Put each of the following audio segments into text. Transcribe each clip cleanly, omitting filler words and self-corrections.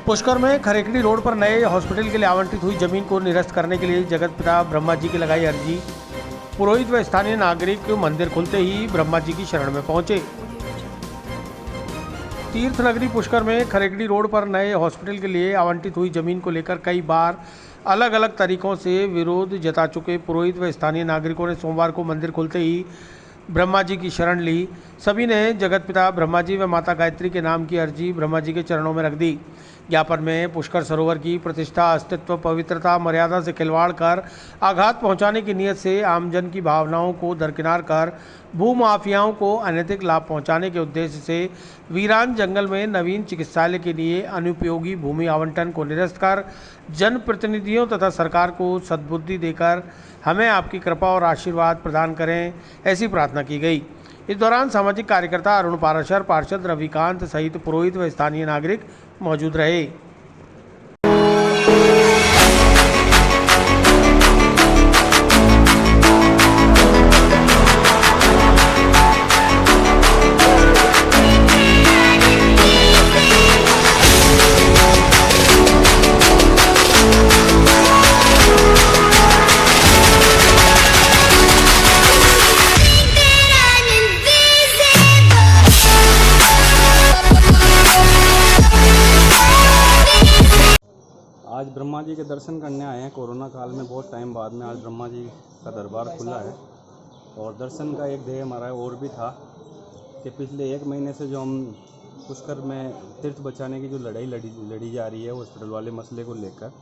पुष्कर में खरेकड़ी रोड पर नए हॉस्पिटल के लिए आवंटित हुई जमीन को निरस्त करने के लिए जगत पिता ब्रह्मा जी की लगाई अर्जी। पुरोहित व स्थानीय नागरिक मंदिर खुलते ही ब्रह्मा जी की शरण में पहुंचे। तीर्थ नगरी पुष्कर में खरेकड़ी रोड पर नए हॉस्पिटल के लिए आवंटित हुई जमीन को लेकर कई बार अलग अलग तरीकों से विरोध जता चुके पुरोहित व स्थानीय नागरिकों ने सोमवार को मंदिर खुलते ही ब्रह्मा जी की शरण ली। सभी ने जगत पिता ब्रह्मा जी व माता गायत्री के नाम की अर्जी ब्रह्मा जी के चरणों में रख दी। ज्ञापन में पुष्कर सरोवर की प्रतिष्ठा, अस्तित्व, पवित्रता, मर्यादा से खिलवाड़ कर आघात पहुंचाने की नीयत से आमजन की भावनाओं को दरकिनार कर भूमाफियाओं को अनैतिक लाभ पहुंचाने के उद्देश्य से वीरान जंगल में नवीन चिकित्सालय के लिए अनुपयोगी भूमि आवंटन को निरस्त कर जनप्रतिनिधियों तथा सरकार को सद्बुद्धि देकर हमें आपकी कृपा और आशीर्वाद प्रदान करें, ऐसी प्रार्थना की गई। इस दौरान सामाजिक कार्यकर्ता अरुण पाराशर, पार्षद रविकांत सहित पुरोहित व स्थानीय नागरिक मौजूद रहे। आज ब्रह्मा जी के दर्शन करने आए हैं। कोरोना काल में बहुत टाइम बाद में आज ब्रह्मा जी का दरबार खुला है और दर्शन का एक ध्येय हमारा और भी था कि पिछले 1 महीने से जो हम पुष्कर में तीर्थ बचाने की जो लड़ाई लड़ी जा रही है हॉस्पिटल वाले मसले को लेकर,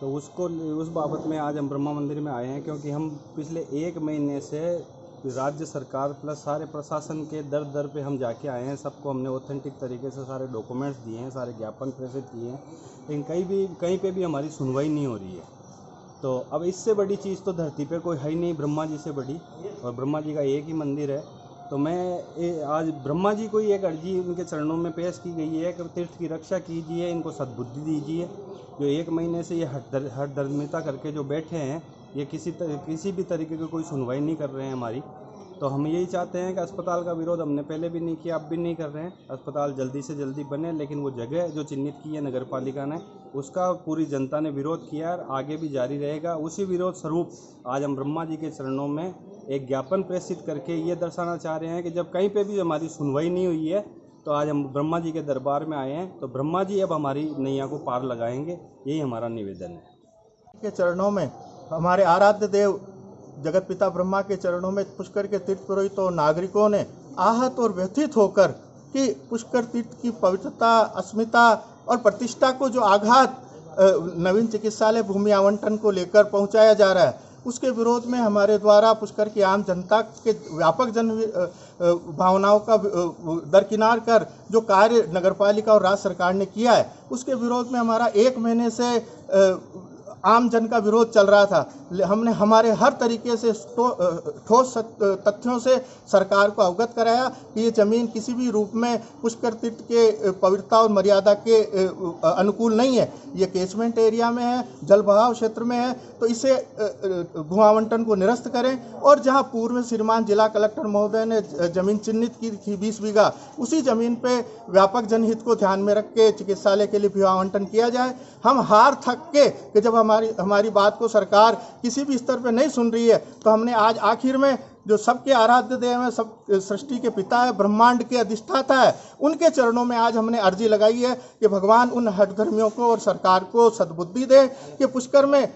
तो उस बाबत में आज हम ब्रह्मा मंदिर में आए हैं, क्योंकि हम पिछले 1 महीने से राज्य सरकार प्लस सारे प्रशासन के दर पे हम जाके आए हैं। सबको हमने ऑथेंटिक तरीके से सारे डॉक्यूमेंट्स दिए हैं, सारे ज्ञापन प्रेषित किए हैं, लेकिन कहीं पे भी हमारी सुनवाई नहीं हो रही है। तो अब इससे बड़ी चीज़ तो धरती पे कोई है ही नहीं ब्रह्मा जी से बड़ी, और ब्रह्मा जी का एक ही मंदिर है। तो मैं आज ब्रह्मा जी को ही एक अर्जी उनके चरणों में पेश की गई है कि तीर्थ की रक्षा कीजिए, इनको सद्बुद्धि दीजिए। जो 1 महीने से ये हठधर्मिता करके जो बैठे हैं, ये किसी भी तरीके की कोई सुनवाई नहीं कर रहे हैं हमारी। तो हम यही चाहते हैं कि अस्पताल का विरोध हमने पहले भी नहीं किया, अब भी नहीं कर रहे हैं। अस्पताल जल्दी से जल्दी बने, लेकिन वो जगह जो चिन्हित की है नगर पालिका ने, उसका पूरी जनता ने विरोध किया और आगे भी जारी रहेगा। उसी विरोध स्वरूप आज हम ब्रह्मा जी के चरणों में एक ज्ञापन प्रेषित करके ये दर्शाना चाह रहे हैं कि जब कहीं पर भी हमारी सुनवाई नहीं हुई है, तो आज हम ब्रह्मा जी के दरबार में आए हैं। तो ब्रह्मा जी अब हमारी नैया को पार लगाएंगे, यही हमारा निवेदन है। के चरणों में हमारे आराध्य देव जगत पिता ब्रह्मा के चरणों में पुष्कर के तीर्थ पुरोहितों और नागरिकों ने आहत और व्यथित होकर कि पुष्कर तीर्थ की पवित्रता, अस्मिता और प्रतिष्ठा को जो आघात नवीन चिकित्सालय भूमि आवंटन को लेकर पहुंचाया जा रहा है, उसके विरोध में हमारे द्वारा पुष्कर की आम जनता के व्यापक जन भावनाओं का दरकिनार कर जो कार्य नगरपालिका और राज्य सरकार ने किया है, उसके विरोध में हमारा 1 महीने से आम जन का विरोध चल रहा था। हमने हमारे हर तरीके से ठोस तथ्यों से सरकार को अवगत कराया कि ये ज़मीन किसी भी रूप में पुष्कर तीर्थ के पवित्रता और मर्यादा के अनुकूल नहीं है। ये केचमेंट एरिया में है, जल बहाव क्षेत्र में है, तो इसे भू आवंटन को निरस्त करें। और जहां पूर्व में श्रीमान जिला कलेक्टर महोदय ने जमीन चिन्हित की थी 20 बीघा, उसी जमीन पे व्यापक जनहित को ध्यान में रख के चिकित्सालय के लिए भू आवंटन किया जाए। हम हार थक के कि जब हमारी बात को सरकार किसी भी स्तर पर नहीं सुन रही है, तो हमने आज आखिर में जो सबके आराध्य देव हैं, सब सृष्टि के पिता है, ब्रह्मांड के अधिष्ठाता है, उनके चरणों में आज हमने अर्जी लगाई है कि भगवान उन हठधर्मियों को और सरकार को सद्बुद्धि दे कि पुष्कर में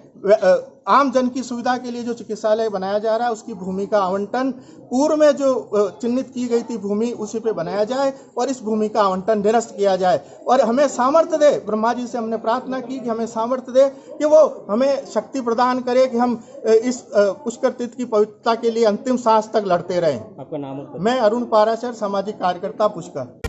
आम जन की सुविधा के लिए जो चिकित्सालय बनाया जा रहा है, उसकी भूमि का आवंटन पूर्व में जो चिन्हित की गई थी भूमि, उसी पे बनाया जाए और इस भूमि का आवंटन निरस्त किया जाए। और हमें सामर्थ्य दे, ब्रह्मा जी से हमने प्रार्थना की कि हमें सामर्थ्य दे कि वो हमें शक्ति प्रदान करे कि हम इस पुष्कर तीर्थ की पवित्रता के लिए अंतिम सांस तक लड़ते रहें। आपका नाम? मैं अरुण पाराशर, सामाजिक कार्यकर्ता पुष्कर।